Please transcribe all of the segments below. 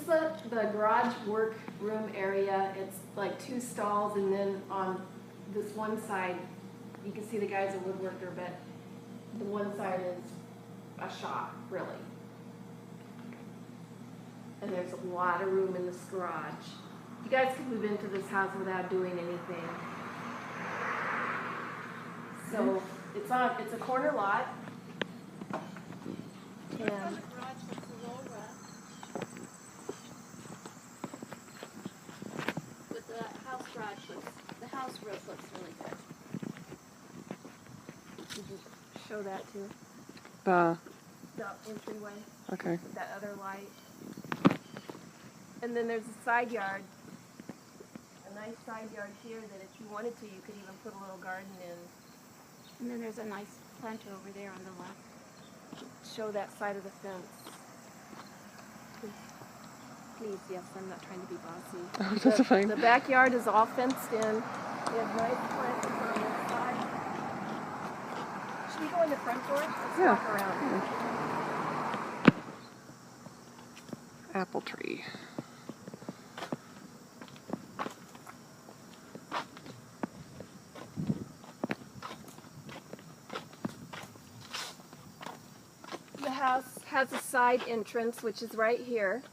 the garage workroom area. It's like 2 stalls, and then on this one side, you can see the guy's a woodworker, but the one side is a shop, really. And there's a lot of room in this garage. You guys can move into this house without doing anything. So it's a corner lot. And but the house roof looks really good. did you show that too? The The entryway. okay. With that other light. And then there's a side yard. A nice side yard here that if you wanted to, you could even put a little garden in. And then there's a nice planter over there on the left. Show that side of the fence. Please, yes, I'm not trying to be bossy. Oh, that's fine. The backyard is all fenced in. We have nice planters on the side. Should we go in the front door? Let's Yeah. walk around. Apple tree. The house has a side entrance, which is right here.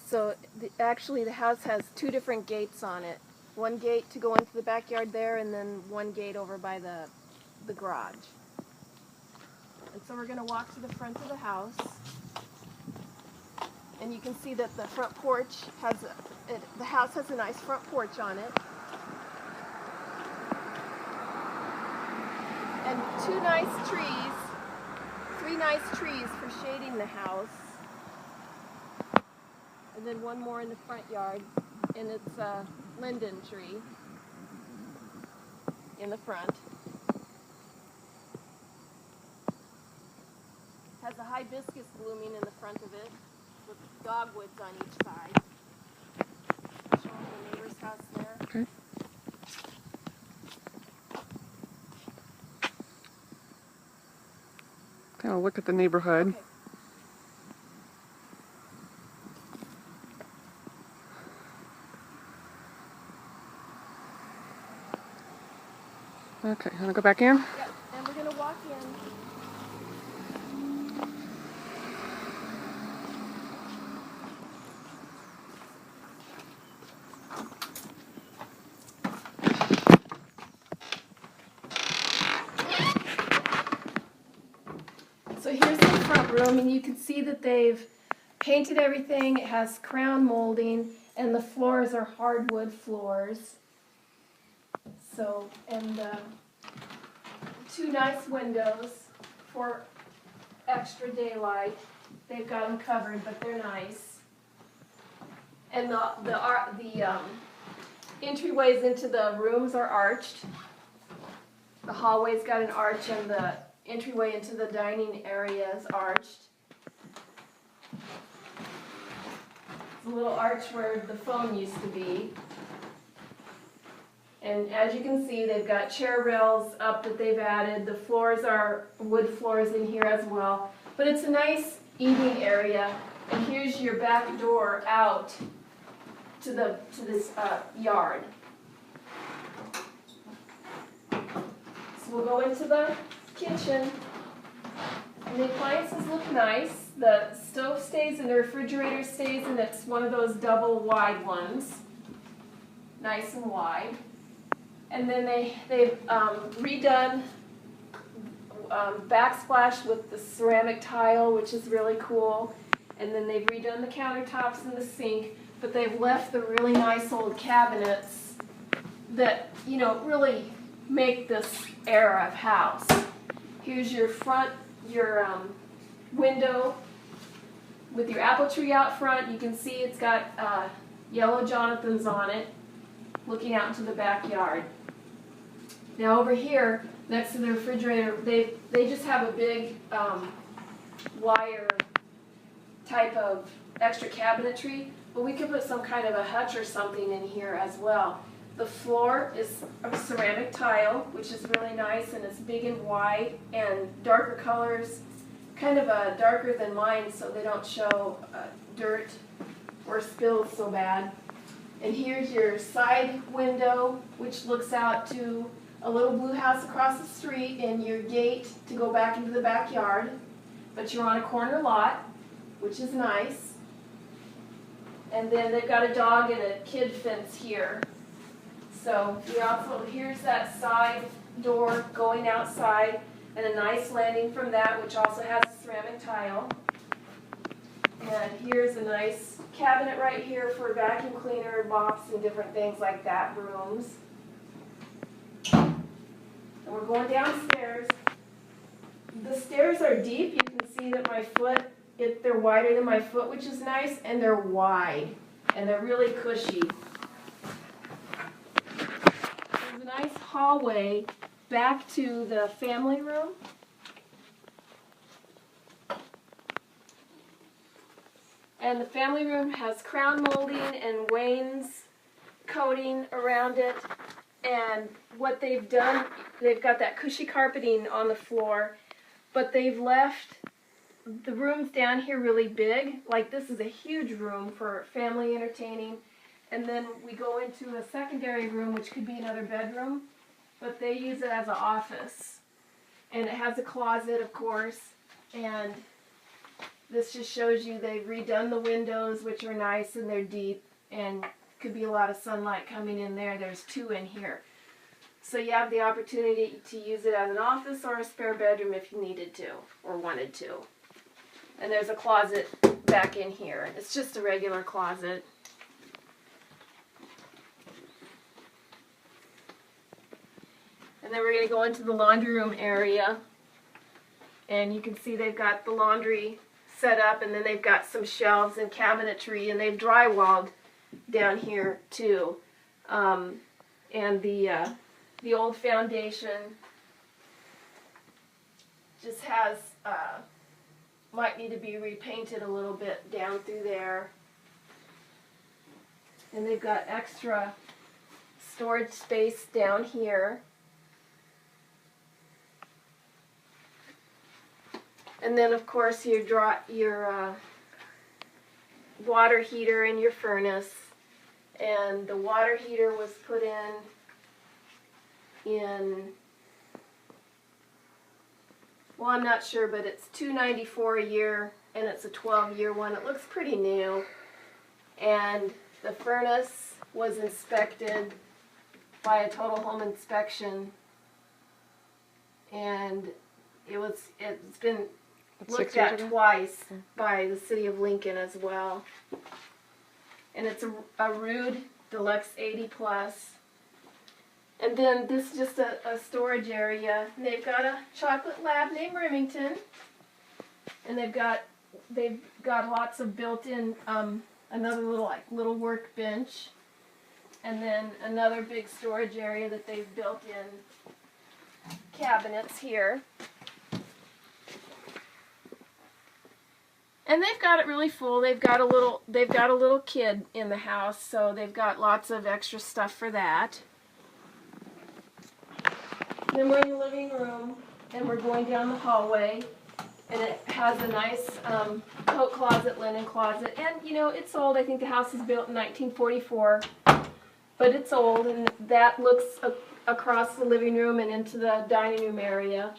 So actually the house has 2 different gates on it. One gate to go into the backyard there, and then one gate over by the garage. And so we're going to walk to the front of the house. And you can see that the front porch has, the house has a nice front porch on it. And 2 nice trees. 3 nice trees for shading the house. And then one more in the front yard, and it's a linden tree in the front. Has a hibiscus blooming in the front of it, with dogwoods on each side. Showing the neighbor's house there. Okay. Kind of look at the neighborhood. Okay. Okay, wanna go back in? Yep, and we're going to walk in. So here's the front room, and you can see that they've painted everything. It has crown molding, and the floors are hardwood floors. So, and 2 nice windows for extra daylight. They've got them covered, but they're nice. And the entryways into the rooms are arched. The hallway's got an arch, and the entryway into the dining area is arched. It's a little arch where the phone used to be. And as you can see, they've got chair rails up that they've added. The floors are wood floors in here as well. But it's a nice eating area. And here's your back door out to this yard. So we'll go into the kitchen. And the appliances look nice. The stove stays and the refrigerator stays, and it's one of those double wide ones. Nice and wide. And then they've redone backsplash with the ceramic tile, which is really cool. And then they've redone the countertops and the sink, but they've left the really nice old cabinets that, you know, really make this era of house. Here's your front, your window with your apple tree out front. You can see it's got yellow Jonathans on it, looking out into the backyard. Now over here, next to the refrigerator, they just have a big wire type of extra cabinetry, but we could put some kind of a hutch or something in here as well. The floor is a ceramic tile, which is really nice, and it's big and wide and darker colors, kind of darker than mine so they don't show dirt or spills so bad. And here's your side window, which looks out to a little blue house across the street, and your gate to go back into the backyard. But you're on a corner lot, which is nice. And then they've got a dog and a kid fence here. So here's that side door going outside, and a nice landing from that, which also has a ceramic tile. And here's a nice cabinet right here for a vacuum cleaner, mops, and different things like that, brooms. And we're going downstairs. The stairs are deep. You can see that my foot, they're wider than my foot, which is nice, and they're wide, and they're really cushy. There's a nice hallway back to the family room. And the family room has crown molding and Wayne's coating around it. And what they've done, they've got that cushy carpeting on the floor, but they've left the rooms down here really big. Like, this is a huge room for family entertaining. And then we go into a secondary room, which could be another bedroom, but they use it as an office. And it has a closet, of course, and this just shows you they've redone the windows, which are nice and they're deep, and could be a lot of sunlight coming in there. There's 2 in here. So you have the opportunity to use it as an office or a spare bedroom if you needed to or wanted to. And there's a closet back in here. It's just a regular closet. And then we're going to go into the laundry room area. And you can see they've got the laundry set up, and then they've got some shelves and cabinetry, and they've drywalled down here too. And the old foundation just has, might need to be repainted a little bit down through there. And they've got extra storage space down here. And then, of course, your water heater and your furnace. And the water heater was put in, well, I'm not sure, but it's $294 a year, and it's a 12-year one. It looks pretty new. And the furnace was inspected by a total home inspection, and it's been looked at twice by the city of Lincoln as well. And it's a Rude Deluxe 80 Plus. And then this is just a storage area. And they've got a chocolate lab named Remington. And they've got lots of built-in, another little workbench. And then another big storage area that they've built in cabinets here. And they've got it really full. They've got a little kid in the house, so they've got lots of extra stuff for that. Then we're in the living room, and we're going down the hallway, and it has a nice coat closet, linen closet, and you know, it's old. I think the house was built in 1944, but it's old, and that looks across the living room and into the dining room area.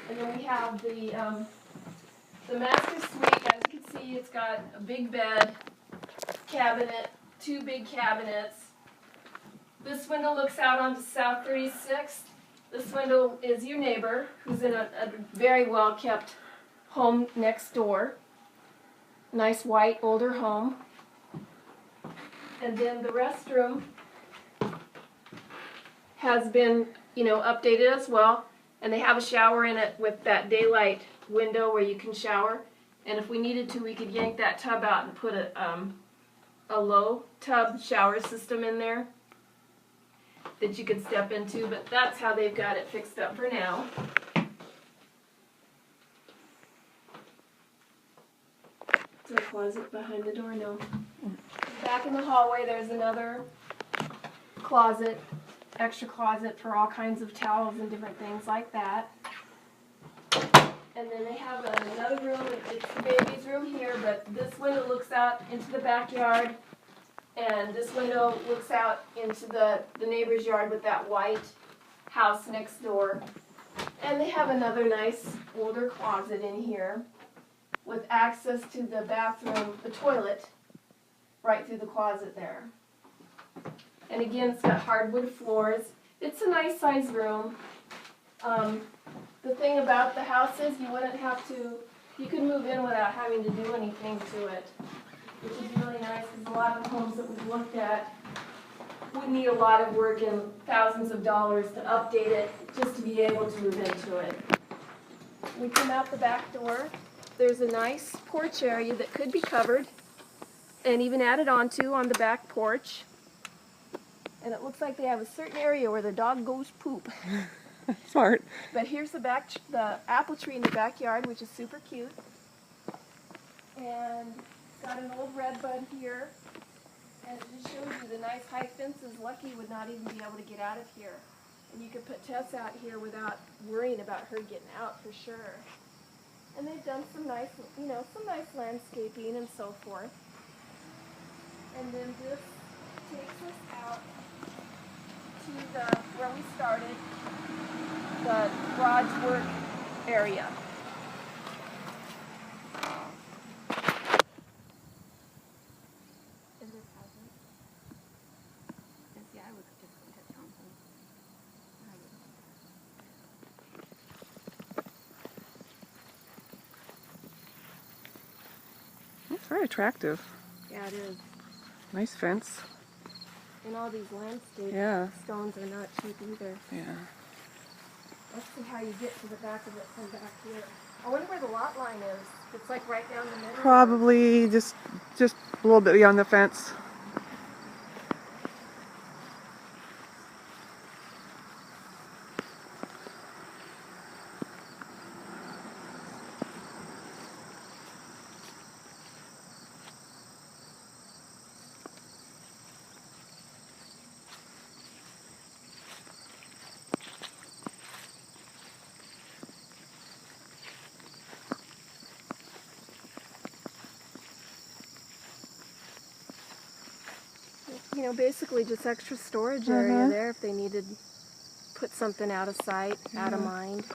And then we have the master suite. As you can see, it's got a big bed, cabinet, 2 big cabinets. This window looks out onto South 36th. This window is your neighbor, who's in a very well-kept home next door. Nice white, older home. And then the restroom has been, updated as well. And they have a shower in it with that daylight window where you can shower. And if we needed to, we could yank that tub out and put a low tub shower system in there that you could step into, but that's how they've got it fixed up for now. Is there a closet behind the door? No. Back in the hallway, there's another closet, extra closet for all kinds of towels and different things like that. And then they have another room, it's the baby's room here, but this window looks out into the backyard. And this window looks out into the neighbor's yard with that white house next door. And they have another nice older closet in here with access to the bathroom, the toilet, right through the closet there. And again, it's got hardwood floors. It's a nice sized room. The thing about the house is you could move in without having to do anything to it, which is really nice because a lot of the homes that we've looked at would need a lot of work and thousands of dollars to update it just to be able to move into it. We come out the back door. There's a nice porch area that could be covered and even added onto on the back porch. And it looks like they have a certain area where the dog goes poop. Smart. But here's the apple tree in the backyard, which is super cute. And it's got an old red bud here. And it just shows you the nice high fences. Lucky would not even be able to get out of here. And you could put Tess out here without worrying about her getting out for sure. And they've done some nice, some nice landscaping and so forth. And then this takes us out to where we started, the garage work area. Is this housing? Yeah, I would just go to Thompson. It's very attractive. Yeah, it is. Nice fence. And all these landscape stones are not cheap either. Yeah. Let's see how you get to the back of it from back here. I wonder where the lot line is. It's like right down the middle. Probably just a little bit beyond the fence. Basically just extra storage area there if they needed put something out of sight, out of mind.